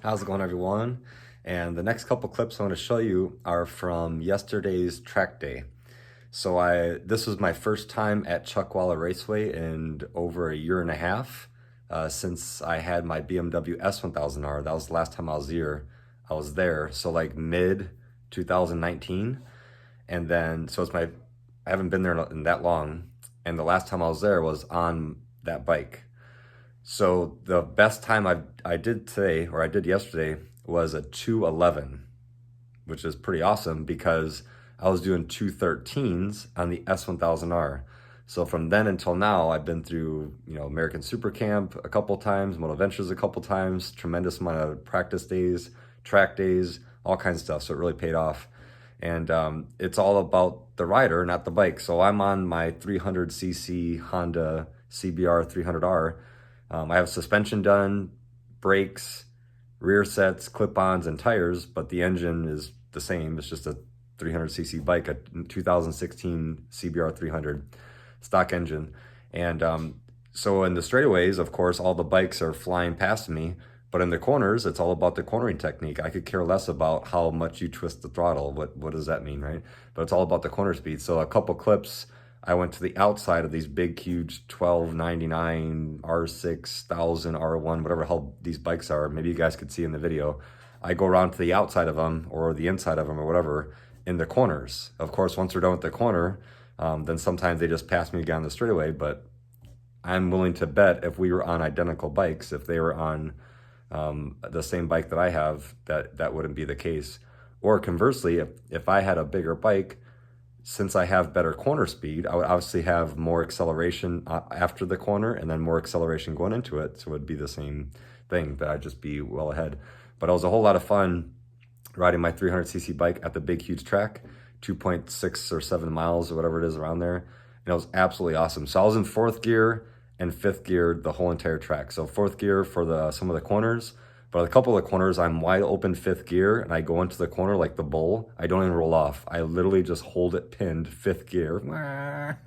How's it going, everyone? And the next couple clips I want to show you are from yesterday's track day. So this was my first time at Chuckwalla Raceway in over a year and a half since I had my BMW S1000R. That was the last time I was there. So like mid 2019. And then, I haven't been there in that long. And the last time I was there was on that bike. So the best time I did today, or I did yesterday, was a 2:11, which is pretty awesome because I was doing 2:13s on the S1000R. So from then until now, I've been through, American Super Camp a couple times, MotoVentures a couple times, tremendous amount of practice days, track days, all kinds of stuff. So it really paid off. And it's all about the rider, not the bike. So I'm on my 300cc Honda CBR 300R. I have suspension done, brakes, rear sets, clip-ons, and tires, but the engine is the same. It's just a 300cc bike, a 2016 CBR 300 stock engine. And so in the straightaways, of course, all the bikes are flying past me, but in the corners, it's all about the cornering technique. I could care less about how much you twist the throttle. What does that mean, right? But it's all about the corner speed. So a couple clips, I went to the outside of these big, huge 1299 R6000 R1, whatever the hell these bikes are. Maybe you guys could see in the video. I go around to the outside of them or the inside of them or whatever in the corners. Of course, once we're done with the corner, then sometimes they just pass me down the straightaway. But I'm willing to bet if we were on identical bikes, if they were on the same bike that I have, that wouldn't be the case. Or conversely, if I had a bigger bike, since I have better corner speed, I would obviously have more acceleration after the corner and then more acceleration going into it. So it would be the same thing, but I'd just be well ahead. But it was a whole lot of fun riding my 300cc bike at the big, huge track, 2.6 or 7 miles or whatever it is around there. And it was absolutely awesome. So I was in fourth gear and fifth gear the whole entire track. So fourth gear for some of the corners, but a couple of the corners, I'm wide open fifth gear and I go into the corner like the bull. I don't even roll off. I literally just hold it pinned fifth gear.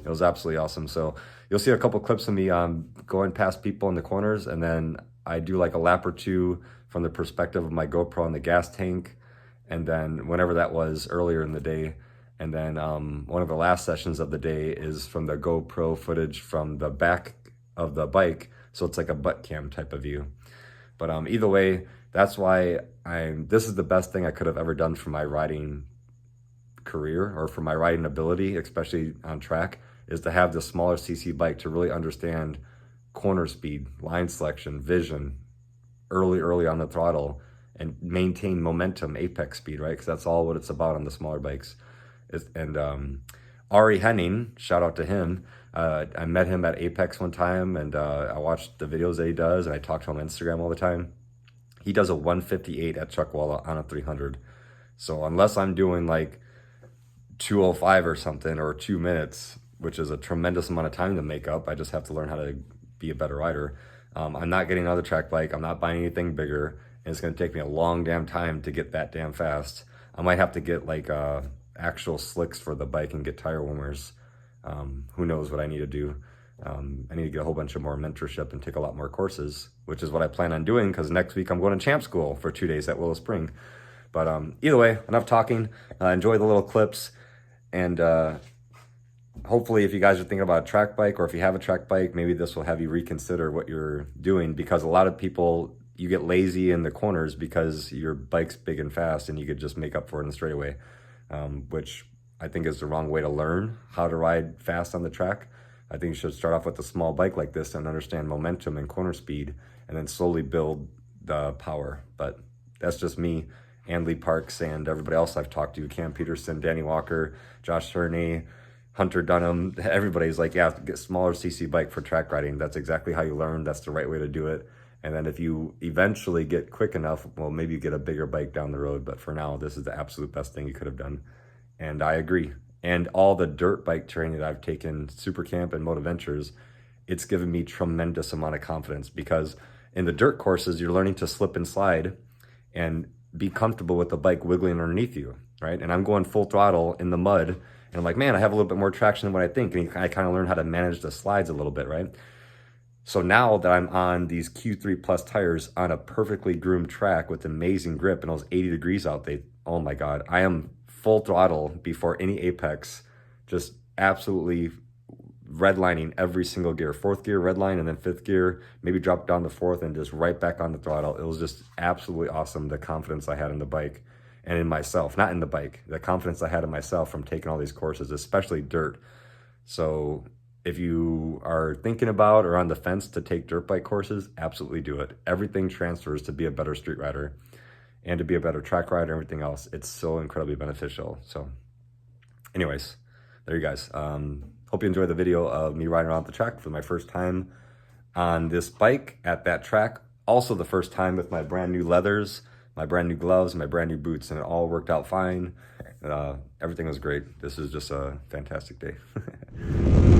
It was absolutely awesome. So you'll see a couple clips of me going past people in the corners, and then I do like a lap or two from the perspective of my GoPro on the gas tank. And then whenever that was earlier in the day. And then one of the last sessions of the day is from the GoPro footage from the back of the bike. So it's like a butt cam type of view. But either way, that's why this is the best thing I could have ever done for my riding career or for my riding ability, especially on track, is to have the smaller CC bike to really understand corner speed, line selection, vision, early on the throttle, and maintain momentum, apex speed, right? Because that's all what it's about on the smaller bikes. And Ari Henning, shout out to him. I met him at Apex one time, and I watched the videos that he does, and I talk to him on Instagram all the time. He does a 158 at Chuckwalla on a 300. So unless I'm doing like 2:05 or something, or 2 minutes, which is a tremendous amount of time to make up, I just have to learn how to be a better rider. I'm not getting another track bike. I'm not buying anything bigger, and it's going to take me a long damn time to get that damn fast. I might have to get like actual slicks for the bike and get tire warmers. Who knows what I need to do. I need to get a whole bunch of more mentorship and take a lot more courses, which is what I plan on doing, because next week I'm going to champ school for 2 days at Willow Spring. But either way, enough talking. Enjoy the little clips, and hopefully if you guys are thinking about a track bike, or if you have a track bike, maybe this will have you reconsider what you're doing, because a lot of people, you get lazy in the corners because your bike's big and fast and you could just make up for it in the straightaway, which I think is the wrong way to learn how to ride fast on the track. I think you should start off with a small bike like this and understand momentum and corner speed, and then slowly build the power. But that's just me, and Lee Parks, and everybody else I've talked to, Cam Peterson, Danny Walker, Josh Turney, Hunter Dunham. Everybody's like, yeah, get smaller CC bike for track riding. That's exactly how you learn. That's the right way to do it. And then if you eventually get quick enough, well, maybe you get a bigger bike down the road. But for now, this is the absolute best thing you could have done. And I agree. And all the dirt bike training that I've taken, Super Camp and MotoVentures, it's given me tremendous amount of confidence, because in the dirt courses, you're learning to slip and slide and be comfortable with the bike wiggling underneath you, right? And I'm going full throttle in the mud, and I'm like, man, I have a little bit more traction than what I think. And I kind of learn how to manage the slides a little bit, right? So now that I'm on these Q3 Plus tires on a perfectly groomed track with amazing grip and it was 80 degrees out, oh my God, I am full throttle before any apex, just absolutely redlining every single gear. Fourth gear, redline, and then fifth gear, maybe drop down to fourth and just right back on the throttle. It was just absolutely awesome, the confidence I had in the bike and in myself, not in the bike, the confidence I had in myself from taking all these courses, especially dirt. So if you are thinking about or on the fence to take dirt bike courses, absolutely do it. Everything transfers to be a better street rider and to be a better track rider, everything else. It's so incredibly beneficial. So anyways, there you guys. Hope you enjoyed the video of me riding around the track for my first time on this bike at that track. Also the first time with my brand new leathers, my brand new gloves, my brand new boots, and it all worked out fine. Everything was great. This is just a fantastic day.